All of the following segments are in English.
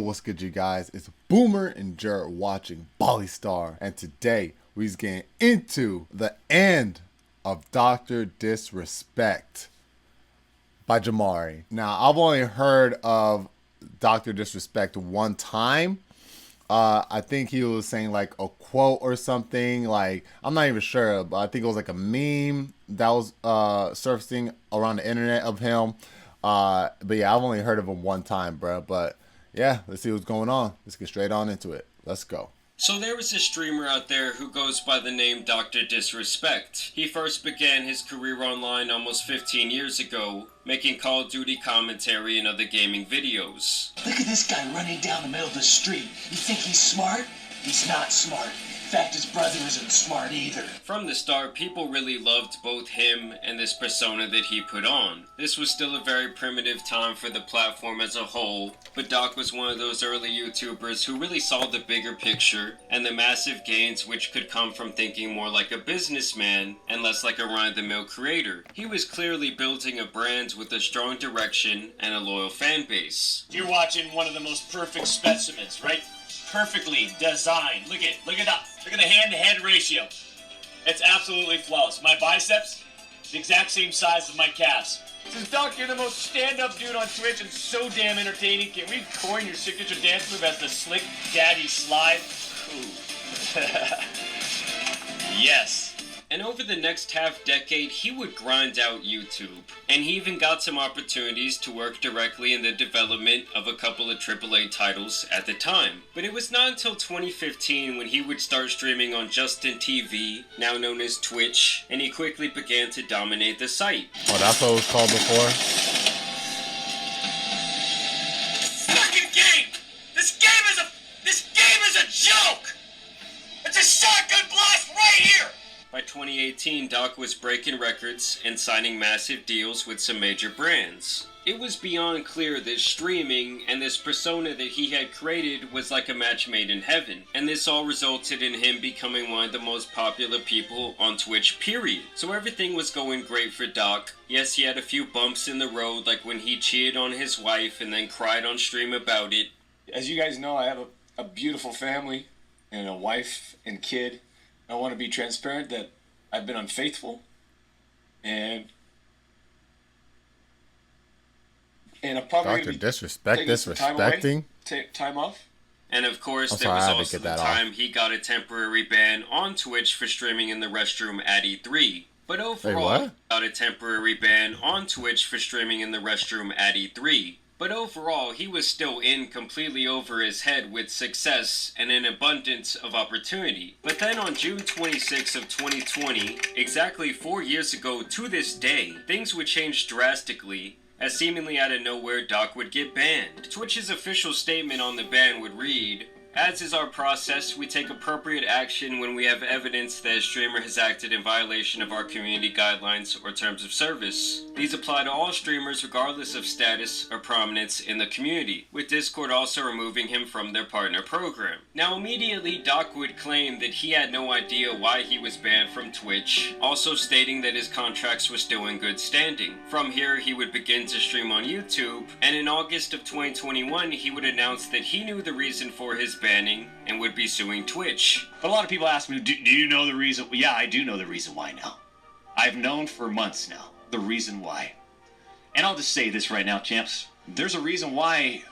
what's good, you guys? It's Boomer and Jared watching Bali Star, and today we're getting into the end of Dr. Disrespect by Jamari. Now, I've only heard of Dr. Disrespect one time. I think he was saying like a quote or something. Like, I'm not even sure, but I think it was like a meme that was surfacing around the internet of him. But yeah, I've only heard of him one time, bro. But yeah, let's see what's going on. Let's get straight on into it. Let's go. So there was a streamer out there who goes by the name Dr. Disrespect. He first began his career online almost 15 years ago, making Call of Duty commentary and other gaming videos. Look at this guy running down the middle of the street. You think he's smart? He's not smart. In fact, his brother isn't smart either. From the start, people really loved both him and this persona that he put on. This was still a very primitive time for the platform as a whole, but Doc was one of those early YouTubers who really saw the bigger picture and the massive gains which could come from thinking more like a businessman and less like a run-of-the-mill creator. He was clearly building a brand with a strong direction and a loyal fan base. You're watching one of the most perfect specimens, right? Perfectly designed. Look at that. Look at the hand-to-hand ratio. It's absolutely flawless. My biceps, the exact same size as my calves. Since Doc, you're the most stand-up dude on Twitch and so damn entertaining, can we coin your signature dance move as the slick daddy slide? Ooh. Yes. And over the next half-decade, he would grind out YouTube. And he even got some opportunities to work directly in the development of a couple of AAA titles at the time. But it was not until 2015 when he would start streaming on Justin TV, now known as Twitch, and he quickly began to dominate the site. Oh, that's what it was called before? Fucking game! This game is a joke! It's a shotgun blast right here! By 2018, Doc was breaking records and signing massive deals with some major brands. It was beyond clear that streaming and this persona that he had created was like a match made in heaven, and this all resulted in him becoming one of the most popular people on Twitch, period. So everything was going great for Doc. Yes, he had a few bumps in the road, like when he cheated on his wife and then cried on stream about it. As you guys know, I have a beautiful family and a wife and kid. I want to be transparent that I've been unfaithful and I'm probably Dr. Disrespect, disrespecting. Take time off. And of course, I'm there sorry, was I had to also get the that time he got a temporary ban on Twitch for streaming in the restroom at E3. But overall, he got a temporary ban on Twitch for streaming in the restroom at E3. But overall, he was still in completely over his head with success and an abundance of opportunity. But then on June 26 of 2020, exactly 4 years ago to this day, things would change drastically, as seemingly out of nowhere Doc would get banned. Twitch's official statement on the ban would read, "As is our process, we take appropriate action when we have evidence that a streamer has acted in violation of our community guidelines or terms of service. These apply to all streamers regardless of status or prominence in the community, with Discord also removing him from their partner program." Now immediately Doc would claim that he had no idea why he was banned from Twitch, also stating that his contracts were still in good standing. From here he would begin to stream on YouTube, and in August of 2021 he would announce that he knew the reason for his banning and would be suing Twitch. But a lot of people ask me, do you know the reason? Yeah, I do know the reason why now. I've known for months now the reason why. And I'll just say this right now, champs. There's a reason why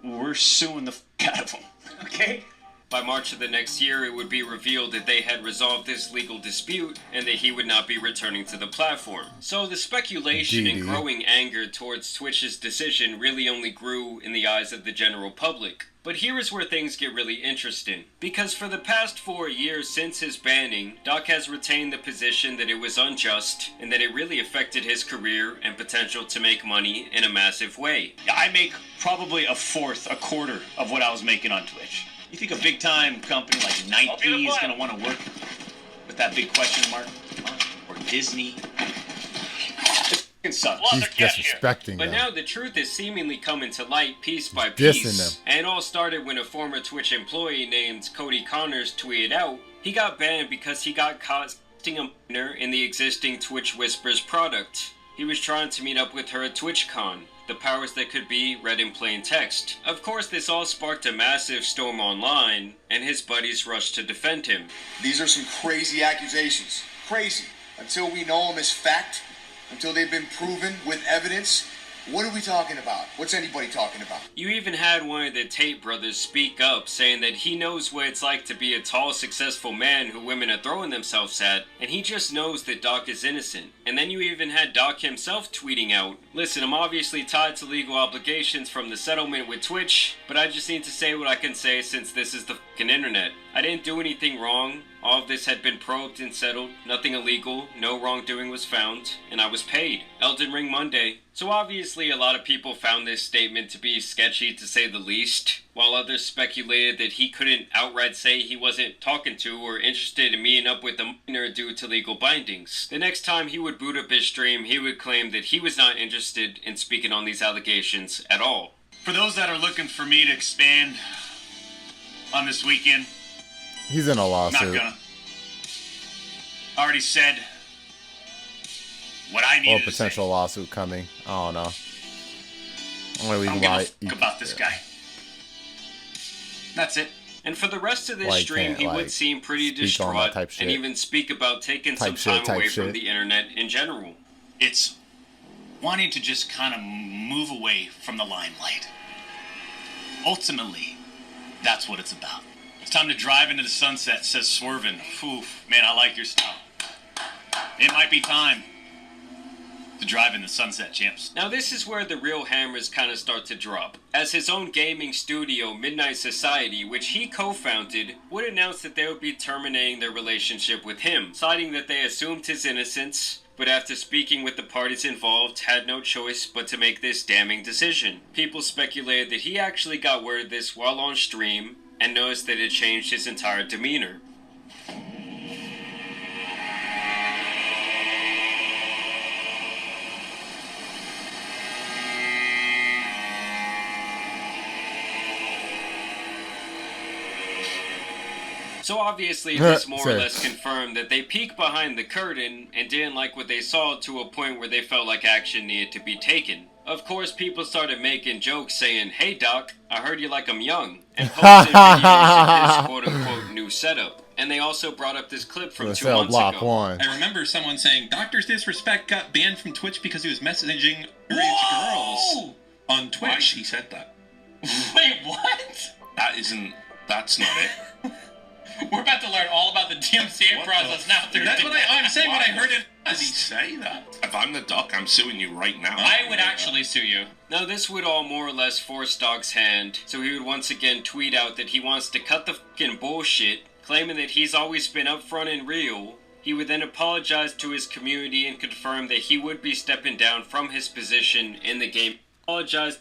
we're suing the out of them, okay? By March of the next year, it would be revealed that they had resolved this legal dispute and that he would not be returning to the platform. So the speculation and growing anger towards Twitch's decision really only grew in the eyes of the general public. But here is where things get really interesting, because for the past 4 years since his banning, Doc has retained the position that it was unjust and that it really affected his career and potential to make money in a massive way. I make probably a quarter of what I was making on Twitch. You think a big-time company like Nike is going to want to work with that big question mark? Or Disney? It sucks. He's disrespecting But them. now the truth is seemingly coming to light piece by piece. And it all started when a former Twitch employee named Cody Connors tweeted out he got banned because he got caught a minor in the existing Twitch Whispers product. He was trying to meet up with her at TwitchCon. The powers that could be read in plain text. Of course, this all sparked a massive storm online, and his buddies rushed to defend him. These are some crazy accusations. Crazy. Until we know them as fact, until they've been proven with evidence, what are we talking about? What's anybody talking about? You even had one of the Tate brothers speak up, saying that he knows what it's like to be a tall, successful man who women are throwing themselves at, and he just knows that Doc is innocent. And then you even had Doc himself tweeting out, "Listen, I'm obviously tied to legal obligations from the settlement with Twitch, but I just need to say what I can say since this is the fucking internet. I didn't do anything wrong. All of this had been probed and settled. Nothing illegal. No wrongdoing was found. And I was paid. Elden Ring Monday." So obviously a lot of people found this statement to be sketchy to say the least, while others speculated that he couldn't outright say he wasn't talking to or interested in meeting up with a minor due to legal bindings. The next time he would boot up his stream, he would claim that he was not interested in speaking on these allegations at all. For those that are looking for me to expand on this weekend, He's in a not lawsuit. gonna. I already said what I Or needed a potential lawsuit coming. I don't know. I'm gonna to say. I'm leave gonna why talk about this guy. That's it. And for the rest of this Like, stream, can't, he like, would seem pretty speak on that distraught type shit. and even speak about taking some Type shit, time type away from shit. the internet in general. It's wanting to just kind of move away from the limelight. Ultimately, that's what it's about. It's time to drive into the sunset, says Swervin. Oof, man, I like your style. It might be time to drive in the sunset, champs. Now this is where the real hammers kind of start to drop, as his own gaming studio, Midnight Society, which he co-founded, would announce that they would be terminating their relationship with him, citing that they assumed his innocence, but after speaking with the parties involved, had no choice but to make this damning decision. People speculated that he actually got word of this while on stream, and noticed that it changed his entire demeanor. So obviously this more or less confirmed that they peeked behind the curtain and didn't like what they saw to a point where they felt like action needed to be taken. Of course, people started making jokes saying, "Hey Doc, I heard you like I'm young," and posted videos of his quote-unquote new setup. And they also brought up this clip from 2 months block ago. one. I remember someone saying Doctor's Disrespect got banned from Twitch because he was messaging underage girls on Twitch. Why he said that? Wait, what? That's not it. We're about to learn all about the DMCA process now. That's what I'm saying. When I heard it, Did he say that? If I'm the doc, I'm suing you right now. I would actually sue you. Now this would all more or less force Doc's hand, so he would once again tweet out that he wants to cut the fucking bullshit, claiming that he's always been upfront and real. He would then apologize to his community and confirm that he would be stepping down from his position in the game. Apologize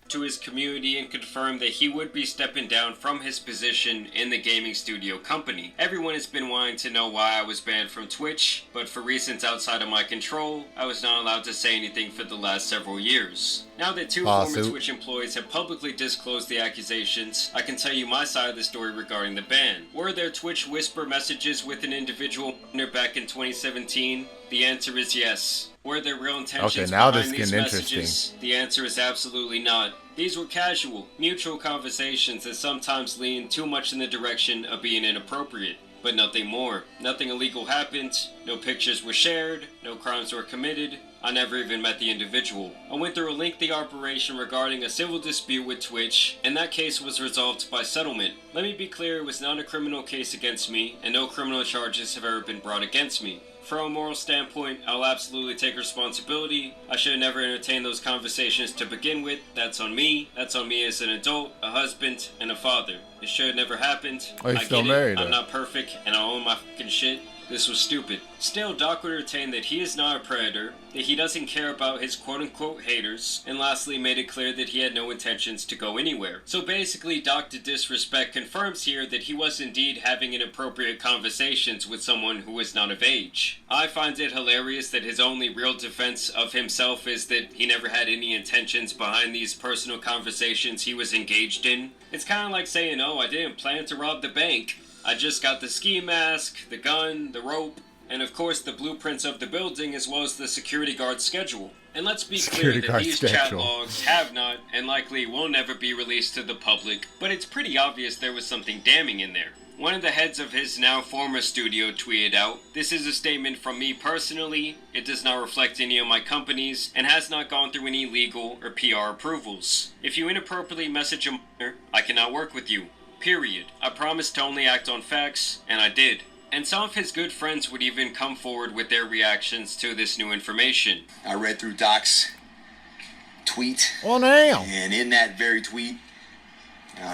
to his community and confirmed that he would be stepping down from his position in the gaming studio company. Everyone has been wanting to know why I was banned from Twitch, but for reasons outside of my control, I was not allowed to say anything for the last several years. Now that two former Twitch employees have publicly disclosed the accusations, I can tell you my side of the story regarding the ban. Were there Twitch whisper messages with an individual back in 2017? The answer is yes. Were there real intentions behind these messages? The answer is absolutely not. These were casual, mutual conversations that sometimes lean too much in the direction of being inappropriate. But nothing more. Nothing illegal happened, no pictures were shared, no crimes were committed. I never even met the individual. I went through a lengthy operation regarding a civil dispute with Twitch, and that case was resolved by settlement. Let me be clear, it was not a criminal case against me, and no criminal charges have ever been brought against me. From a moral standpoint, I'll absolutely take responsibility. I should have never entertained those conversations to begin with. That's on me. That's on me as an adult, a husband, and a father. It should have never happened. I get it. I'm not perfect, and I own my fucking shit. This was stupid. Still, Doc would retain that he is not a predator, that he doesn't care about his quote-unquote haters, and lastly made it clear that he had no intentions to go anywhere. So basically, Dr. Disrespect confirms here that he was indeed having inappropriate conversations with someone who was not of age. I find it hilarious that his only real defense of himself is that he never had any intentions behind these personal conversations he was engaged in. It's kind of like saying, oh, I didn't plan to rob the bank. I just got the ski mask, the gun, the rope, and of course the blueprints of the building as well as the security guard schedule. And let's be clear Security that guard these chat schedule. logs have not and likely will never be released to the public, but it's pretty obvious there was something damning in there. One of the heads of his now former studio tweeted out, "This is a statement from me personally. It does not reflect any of my companies and has not gone through any legal or PR approvals. If you inappropriately message a minor, I cannot work with you. Period. I promised to only act on facts, and I did." And some of his good friends would even come forward with their reactions to this new information. I read through Doc's tweet, Oh, damn. and in that very tweet,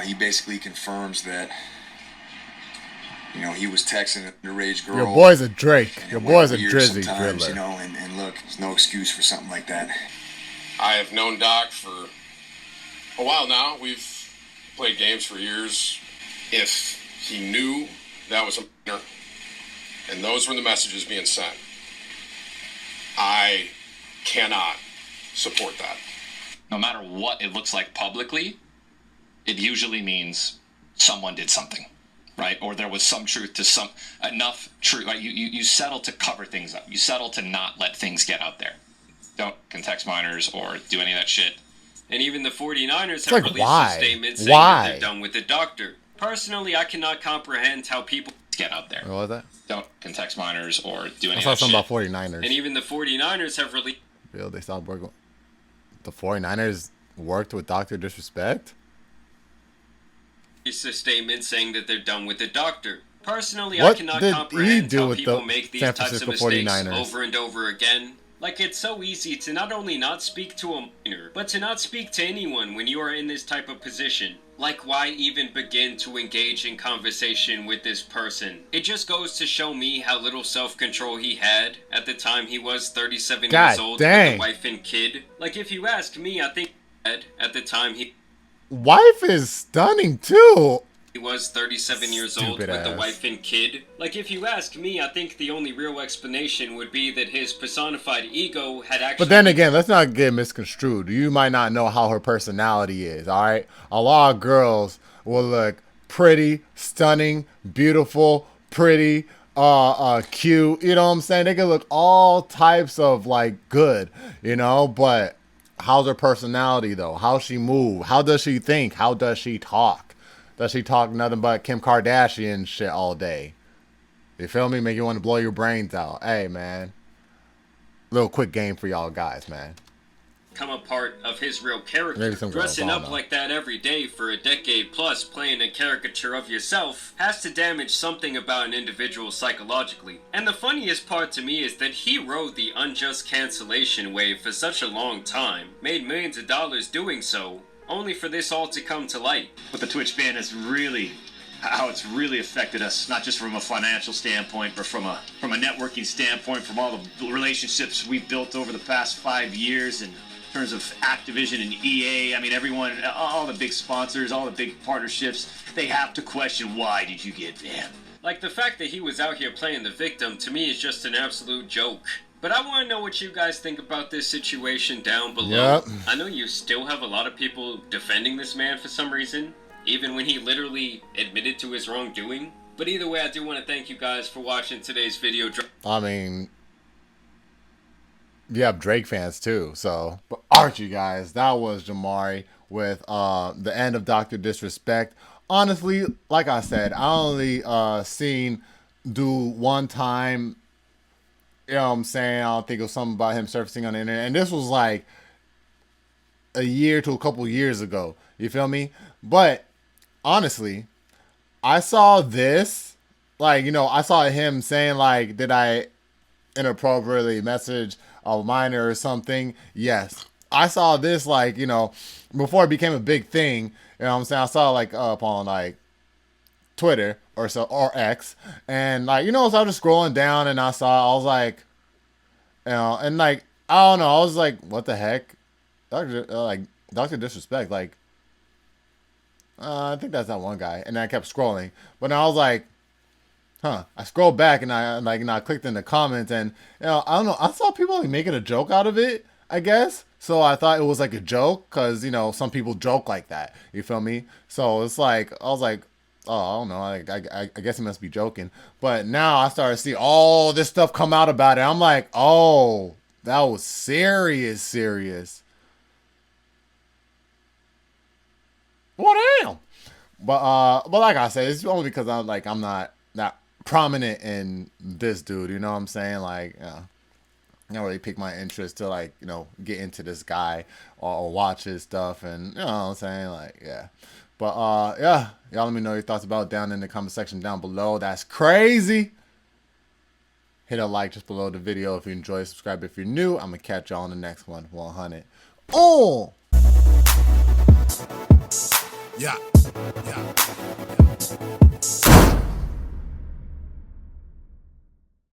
he basically confirms that, he was texting an underage girl. Your boy's a Drake. and Your it went boy's a weird Drizzy sometimes, driller. and look, there's no excuse for something like that. I have known Doc for a while now. We've played games for years. If he knew that was a minor, and those were the messages being sent, I cannot support that. No matter what it looks like publicly, it usually means someone did something, right? Or there was some truth to enough truth. Right? You settle to cover things up. You settle to not let things get out there. Don't context minors or do any of that shit. And even the 49ers have like, released why? a statement saying Why? that they're done with the doctor. Personally, I cannot comprehend how people Get out there. What was that? Don't context minors or do I any saw of that something shit. about 49ers. and even the 49ers have released Bill, they stopped working. The 49ers worked with Dr. Disrespect? a statement saying that they're done with the doctor. Personally, What I cannot did he comprehend do how with people the make these San types of Francisco mistakes 49ers? over and over again. Like, it's so easy to not only not speak to a minor, but to not speak to anyone when you are in this type of position. Like, why even begin to engage in conversation with this person? It just goes to show me how little self-control he had at the time he was 37 God years old dang. with a wife and kid. Like, if you ask me, I think at the time he Wife is stunning, too. was 37 years old Stupid with a ass. wife and kid. Like, if you ask me, I think the only real explanation would be that his personified ego had actually... But then again, let's not get misconstrued. You might not know how her personality is, all right? A lot of girls will look pretty, stunning, beautiful, pretty, cute. You know what I'm saying? They can look all types of, like, good, But how's her personality, though? How she move? How does she think? How does she talk? Does she talk nothing but Kim Kardashian shit all day? You feel me? Make you want to blow your brains out. Hey, man. Little quick game for y'all guys, man. become a part of his real Maybe character. some girls Dressing don't up know. like that every day for a decade plus, playing a caricature of yourself, has to damage something about an individual psychologically. And the funniest part to me is that he rode the unjust cancellation wave for such a long time, made millions of dollars doing so, only for this all to come to light. What the Twitch ban has really, how it's really affected us, not just from a financial standpoint, but from a networking standpoint, from all the relationships we've built over the past 5 years in terms of Activision and EA. I mean, everyone, all the big sponsors, all the big partnerships, they have to question, why did you get banned? Like, the fact that he was out here playing the victim, to me, is just an absolute joke. But I want to know what you guys think about this situation down below. Yep. I know you still have a lot of people defending this man for some reason, even when he literally admitted to his wrongdoing. But either way, I do want to thank you guys for watching today's video. I mean, you have Drake fans too, so. But aren't you guys? That was Jamari with the end of Dr. Disrespect. Honestly, like I said, I only seen do one time. You know what I'm saying? I don't think it was something about him surfacing on the internet. And this was like a year to a couple years ago. You feel me? But honestly, I saw this. Like, I saw him saying, like, did I inappropriately message a minor or something? Yes. I saw this, like, before it became a big thing. You know what I'm saying? I saw, like, up on, like, Twitter or X, and like, so I was just scrolling down and I was like, and like, I don't know, I was like, what the heck, Dr. Disrespect, like, I think that's that one guy, and then I kept scrolling, but then I was like, I scrolled back and I clicked in the comments, and I don't know, I saw people like making a joke out of it, I guess. So I thought it was like a joke, because some people joke like that, you feel me? So it's like, I was like, I don't know. I guess he must be joking. But now I started to see all this stuff come out about it. I'm like, oh, that was serious. Well, damn. But like I said, it's only because I'm not that prominent in this dude. You know what I'm saying? Like, I don't really pique my interest to, like, you know, get into this guy or watch his stuff, and you know what I'm saying? Like, yeah. But yeah, y'all let me know your thoughts about it down in the comment section down below. That's crazy. Hit a like just below the video if you enjoy. Subscribe if you're new. I'm gonna catch y'all on the next one. 100. Oh. Yeah.